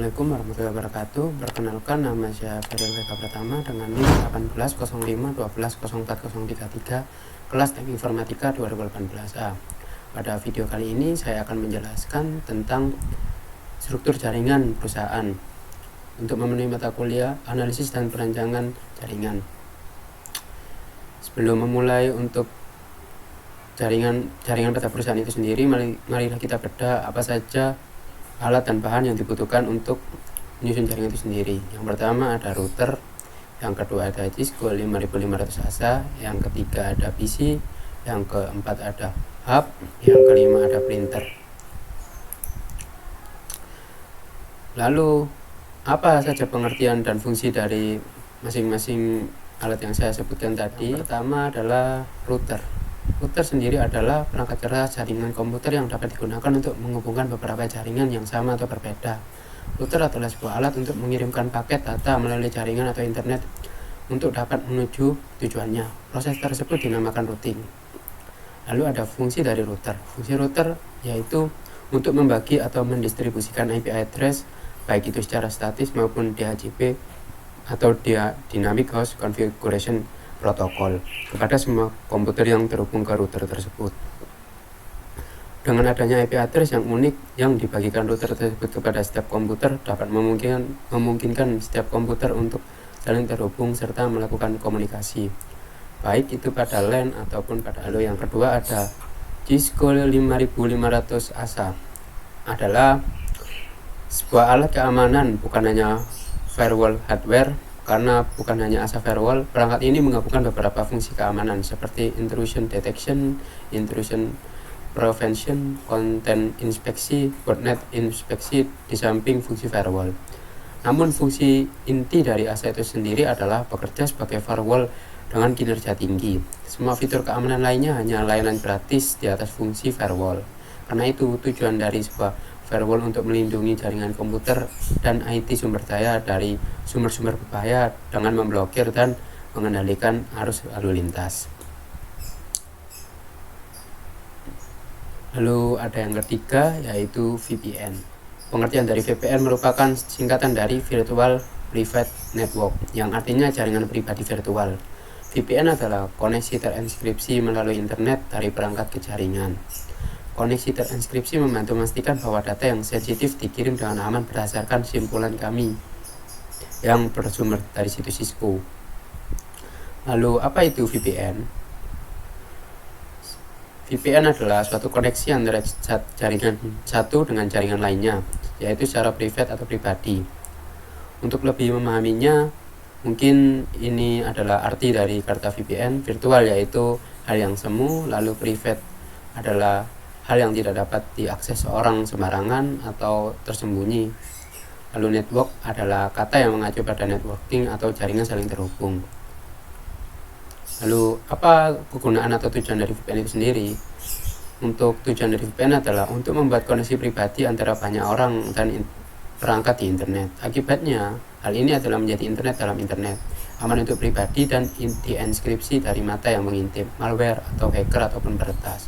Assalamualaikum warahmatullahi wabarakatuh. Perkenalkan, nama saya Feril Vega Pratama dengan NIM 180512040333 kelas Teknik Informatika 2018A. Pada video kali ini saya akan menjelaskan tentang struktur jaringan perusahaan untuk memenuhi mata kuliah analisis dan perancangan jaringan. Sebelum memulai untuk jaringan pada perusahaan itu sendiri, marilah kita bedah apa saja alat dan bahan yang dibutuhkan untuk menyusun jaringan itu sendiri. Yang pertama ada router, yang kedua ada Cisco 5500 ASA, yang ketiga ada PC, yang keempat ada hub, yang kelima ada printer. Lalu apa saja pengertian dan fungsi dari masing-masing alat yang saya sebutkan tadi? Yang pertama adalah router. Router sendiri adalah perangkat keras jaringan komputer yang dapat digunakan untuk menghubungkan beberapa jaringan yang sama atau berbeda. Router adalah sebuah alat untuk mengirimkan paket data melalui jaringan atau internet untuk dapat menuju tujuannya. Proses tersebut dinamakan routing. Lalu ada fungsi dari router. Fungsi router yaitu untuk membagi atau mendistribusikan IP address, baik itu secara statis maupun DHCP atau Dynamic Host Configuration Protocol, kepada semua komputer yang terhubung ke router tersebut. Dengan adanya IP address yang unik yang dibagikan router tersebut kepada setiap komputer dapat memungkinkan setiap komputer untuk saling terhubung serta melakukan komunikasi, baik itu pada LAN ataupun pada halo. Yang kedua ada Cisco 5500 ASA, adalah sebuah alat keamanan, bukan hanya firewall hardware. Karena bukan hanya ASA firewall, perangkat ini menggabungkan beberapa fungsi keamanan seperti intrusion detection, intrusion prevention, content inspeksi, botnet inspeksi di samping fungsi firewall. Namun fungsi inti dari ASA itu sendiri adalah bekerja sebagai firewall dengan kinerja tinggi. Semua fitur keamanan lainnya hanya layanan gratis di atas fungsi firewall. Karena itu tujuan dari sebuah firewall untuk melindungi jaringan komputer dan IT sumber daya dari sumber-sumber berbahaya dengan memblokir dan mengendalikan arus lalu lintas. Lalu ada yang ketiga, yaitu VPN. Pengertian dari VPN merupakan singkatan dari Virtual Private Network, yang artinya jaringan pribadi virtual. VPN adalah koneksi terenkripsi melalui internet dari perangkat ke jaringan. Koneksi terenkripsi membantu memastikan bahwa data yang sensitif dikirim dengan aman berdasarkan simpulan kami yang bersumber dari situs Cisco. Lalu apa itu VPN? VPN adalah suatu koneksi antara jaringan satu dengan jaringan lainnya, yaitu secara private atau pribadi. Untuk lebih memahaminya, mungkin ini adalah arti dari kata VPN. Virtual yaitu hal yang semu, lalu private adalah hal yang tidak dapat diakses orang sembarangan atau tersembunyi. Lalu network adalah kata yang mengacu pada networking atau jaringan saling terhubung. Lalu apa kegunaan atau tujuan dari VPN itu sendiri? Untuk tujuan dari VPN adalah untuk membuat koneksi pribadi antara banyak orang dan perangkat di internet. Akibatnya, hal ini adalah menjadi internet dalam internet, aman untuk pribadi dan dienkripsi dari mata yang mengintip, malware atau hacker ataupun peretas.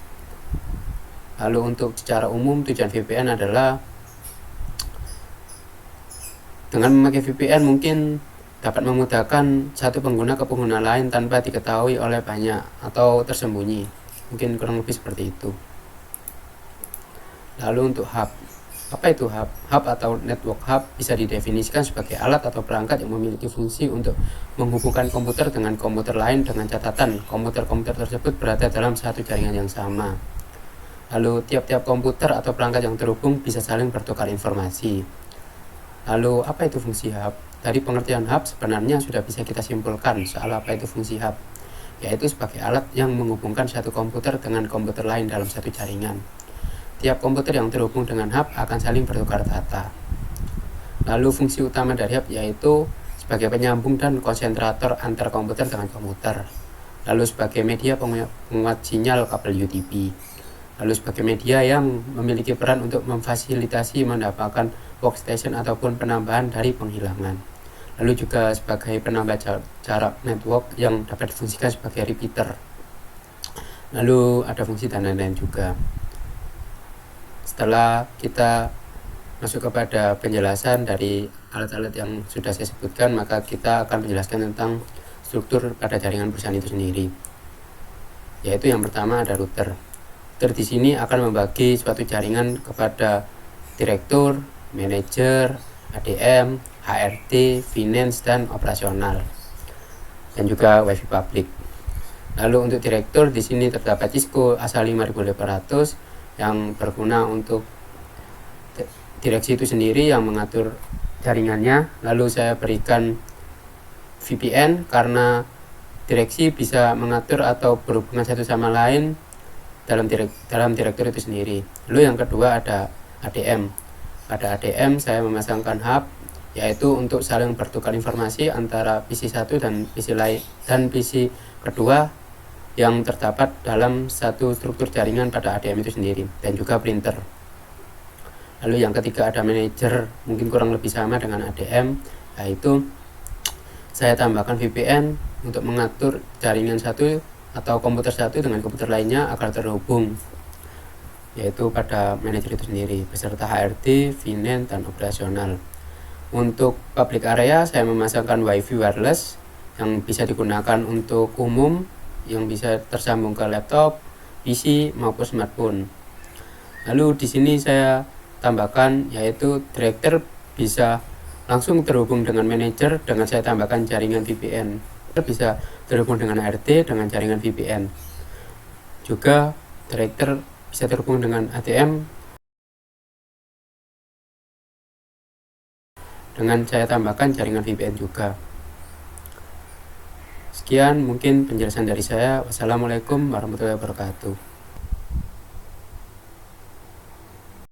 Lalu untuk secara umum tujuan VPN adalah dengan memakai VPN mungkin dapat memudahkan satu pengguna ke pengguna lain tanpa diketahui oleh banyak atau tersembunyi. Mungkin kurang lebih seperti itu. Lalu untuk hub. Apa itu hub? Hub atau network hub bisa didefinisikan sebagai alat atau perangkat yang memiliki fungsi untuk menghubungkan komputer dengan komputer lain dengan catatan komputer-komputer tersebut berada dalam satu jaringan yang sama. Lalu tiap-tiap komputer atau perangkat yang terhubung bisa saling bertukar informasi. Lalu apa itu fungsi hub? Dari pengertian hub sebenarnya sudah bisa kita simpulkan soal apa itu fungsi hub, yaitu sebagai alat yang menghubungkan satu komputer dengan komputer lain dalam satu jaringan. Tiap komputer yang terhubung dengan hub akan saling bertukar data. Lalu fungsi utama dari hub yaitu sebagai penyambung dan konsentrator antar komputer dengan komputer. Lalu sebagai media penguat sinyal kabel UDP. Lalu sebagai media yang memiliki peran untuk memfasilitasi mendapatkan workstation ataupun penambahan dari penghilangan. Lalu juga sebagai penambah jarak network yang dapat difungsikan sebagai repeater. Lalu ada fungsi dan lain-lain juga. Setelah kita masuk kepada penjelasan dari alat-alat yang sudah saya sebutkan, maka kita akan menjelaskan tentang struktur pada jaringan perusahaan itu sendiri. Yaitu yang pertama ada router. Router di sini akan membagi suatu jaringan kepada direktur, manajer, ADM, HRD, finance, dan operasional, dan juga wifi public. Lalu untuk direktur di sini terdapat Cisco asal 5800 yang berguna untuk direksi itu sendiri yang mengatur jaringannya. Lalu saya berikan VPN karena direksi bisa mengatur atau berhubungan satu sama lain dalam direktur itu sendiri. Lalu yang kedua ada ADM. Pada ADM saya memasangkan hub, yaitu untuk saling bertukar informasi antara PC 1 dan PC lain dan PC kedua yang terdapat dalam satu struktur jaringan pada ADM itu sendiri, dan juga printer. Lalu yang ketiga ada manajer, mungkin kurang lebih sama dengan ADM, yaitu saya tambahkan VPN untuk mengatur jaringan satu atau komputer satu dengan komputer lainnya agar terhubung, yaitu pada manajer itu sendiri beserta HRD, finance, dan operasional. Untuk public area saya memasangkan wifi wireless yang bisa digunakan untuk umum, yang bisa tersambung ke laptop, PC maupun smartphone. Lalu di sini saya tambahkan yaitu director bisa langsung terhubung dengan manajer dengan saya tambahkan jaringan VPN. Bisa terhubung dengan RT dengan jaringan VPN. Juga director bisa terhubung dengan ATM dengan saya tambahkan jaringan VPN juga. Sekian mungkin penjelasan dari saya. Wassalamualaikum warahmatullahi wabarakatuh.